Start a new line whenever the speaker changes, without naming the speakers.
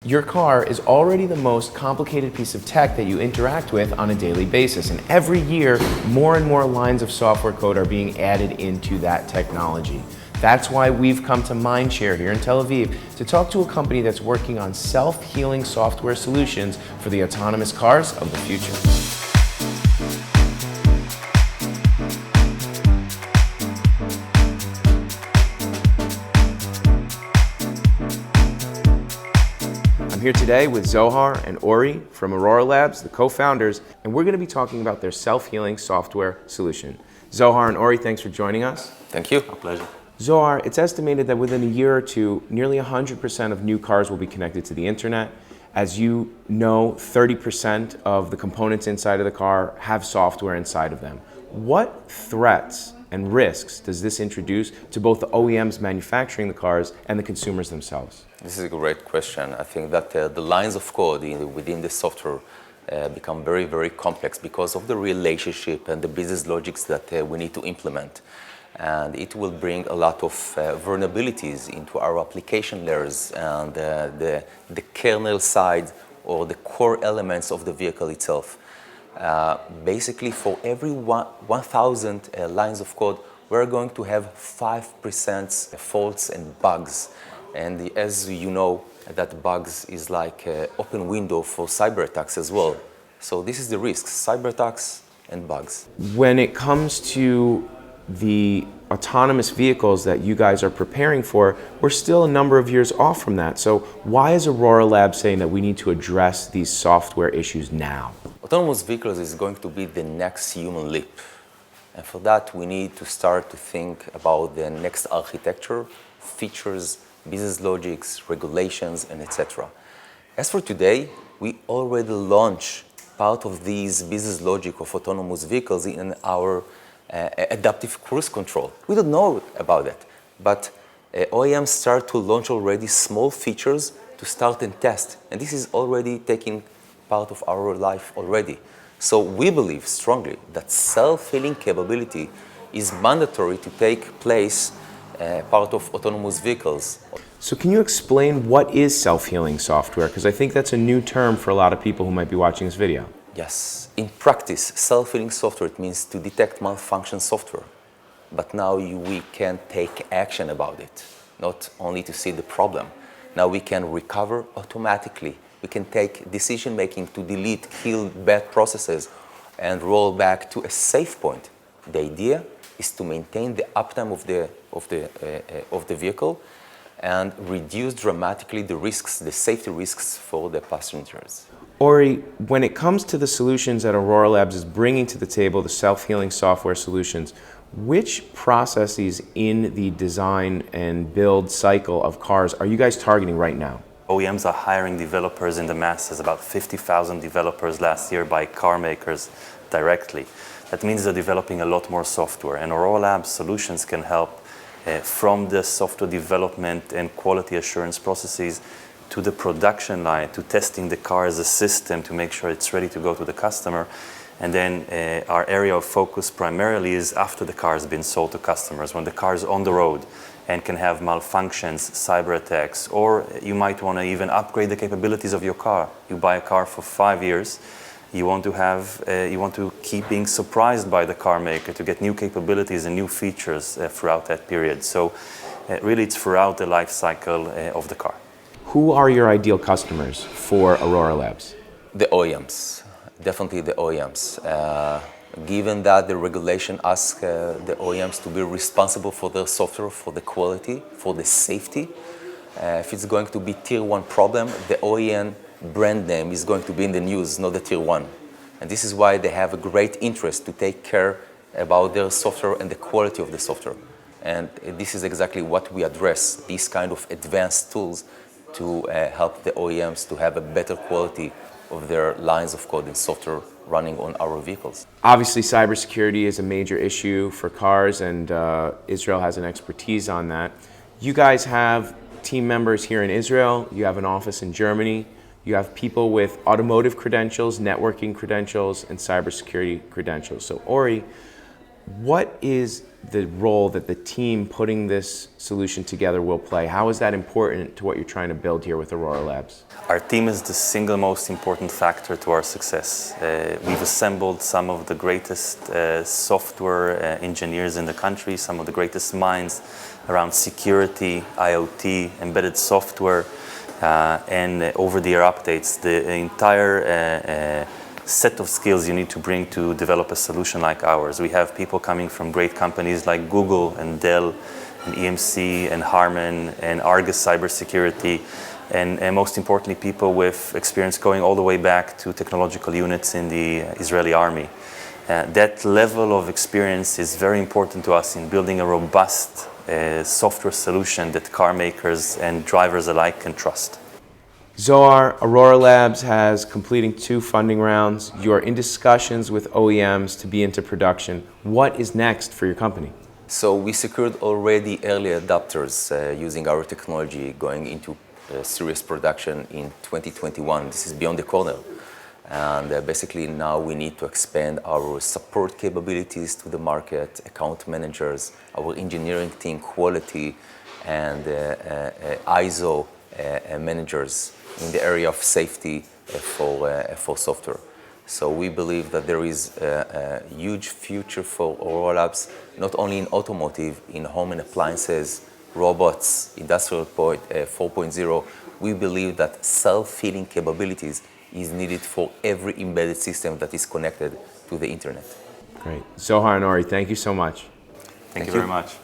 Your car is already the most complicated piece of tech that you interact with on a daily basis. And every year, more and more lines of software code are being added into that technology. That's why we've come to Mindshare here in Tel Aviv to talk to a company that's working on self-healing software solutions for the autonomous cars of the future. I'm here today with Zohar and Ori from Aurora Labs, the co-founders, and we're going to be talking about their self-healing software solution. Zohar and Ori, thanks for joining us.
Thank you. A pleasure.
Zohar, it's estimated that within a year or two, nearly 100% of new cars will be connected to the internet. As you know, 30% of the components inside of the car have software inside of them. What threats and risks does this introduce to both the OEMs manufacturing the cars and the consumers themselves?
This is a great question. I think that the lines of code within the software become very, very complex because of the relationship and the business logics that we need to implement. And it will bring a lot of vulnerabilities into our application layers and the kernel side or the core elements of the vehicle itself. Basically, for every 1,000 lines of code, we're going to have 5% faults and bugs. And as you know, that bugs is like an open window for cyber attacks as well. So this is the risk, cyber attacks and bugs.
When it comes to the autonomous vehicles that you guys are preparing for, we're still a number of years off from that. So why is Aurora Labs saying that we need to address these software issues now?
Autonomous vehicles is going to be the next human leap. And for that, we need to start to think about the next architecture, features, business logics, regulations, and etc. As for today, we already launched part of these business logic of autonomous vehicles in our adaptive cruise control. We don't know about that, but OEMs start to launch already small features to start and test, and this is already taking part of our life already. So we believe strongly that self-healing capability is mandatory to take place part of autonomous vehicles.
So can you explain what is self-healing software? Because I think that's a new term for a lot of people who might be watching this video.
Yes. In practice, self-healing software, it means to detect malfunction software. But now we can take action about it, not only to see the problem. Now we can recover automatically. We can take decision-making to delete, kill bad processes and roll back to a safe point. The idea is to maintain the uptime of the vehicle and reduce dramatically the risks, the safety risks for the passengers.
Ori, when it comes to the solutions that Aurora Labs is bringing to the table, the self-healing software solutions, which processes in the design and build cycle of cars are you guys targeting right now?
OEMs are hiring developers in the masses, about 50,000 developers last year by car makers directly. That means they're developing a lot more software, and Aurora Labs solutions can help from the software development and quality assurance processes to the production line, to testing the car as a system to make sure it's ready to go to the customer. And then our area of focus primarily is after the car has been sold to customers, when the car is on the road and can have malfunctions, cyber attacks, or you might want to even upgrade the capabilities of your car. You buy a car for 5 years, you want to keep being surprised by the car maker to get new capabilities and new features throughout that period. So really it's throughout the life cycle of the car.
Who are your ideal customers for Aurora Labs?
The OEMs, definitely the OEMs. Given that the regulation asks the OEMs to be responsible for their software, for the quality, for the safety. If it's going to be tier 1 problem, the OEM brand name is going to be in the news, not the tier 1. And this is why they have a great interest to take care about their software and the quality of the software. And this is exactly what we address, these kind of advanced tools to help the OEMs to have a better quality of their lines of code and software running on our vehicles.
Obviously, cybersecurity is a major issue for cars, and Israel has an expertise on that. You guys have team members here in Israel, you have an office in Germany, you have people with automotive credentials, networking credentials, and cybersecurity credentials. So Ori, what is the role that the team putting this solution together will play? How is that important to what you're trying to build here with Aurora Labs?
Our team is the single most important factor to our success. We've assembled some of the greatest software engineers in the country, some of the greatest minds around security, IoT, embedded software, and over-the-air updates. The entire set of skills you need to bring to develop a solution like ours. We have people coming from great companies like Google and Dell and EMC and Harman and Argus Cybersecurity, and most importantly, people with experience going all the way back to technological units in the Israeli army. That level of experience is very important to us in building a robust software solution that car makers and drivers alike can trust.
Zohar, Aurora Labs has completing 2 funding rounds. You are in discussions with OEMs to be into production. What is next for your company?
So we secured already early adopters using our technology going into serious production in 2021. This is beyond the corner. And basically now we need to expand our support capabilities to the market, account managers, our engineering team, quality, and ISO managers in the area of safety for software. So we believe that there is a huge future for Aurora Labs, not only in automotive, in home and appliances, robots, industrial 4.0. We believe that self-healing capabilities is needed for every embedded system that is connected to the internet.
Great. Zohar and Ori, thank you so much.
Thank you very much.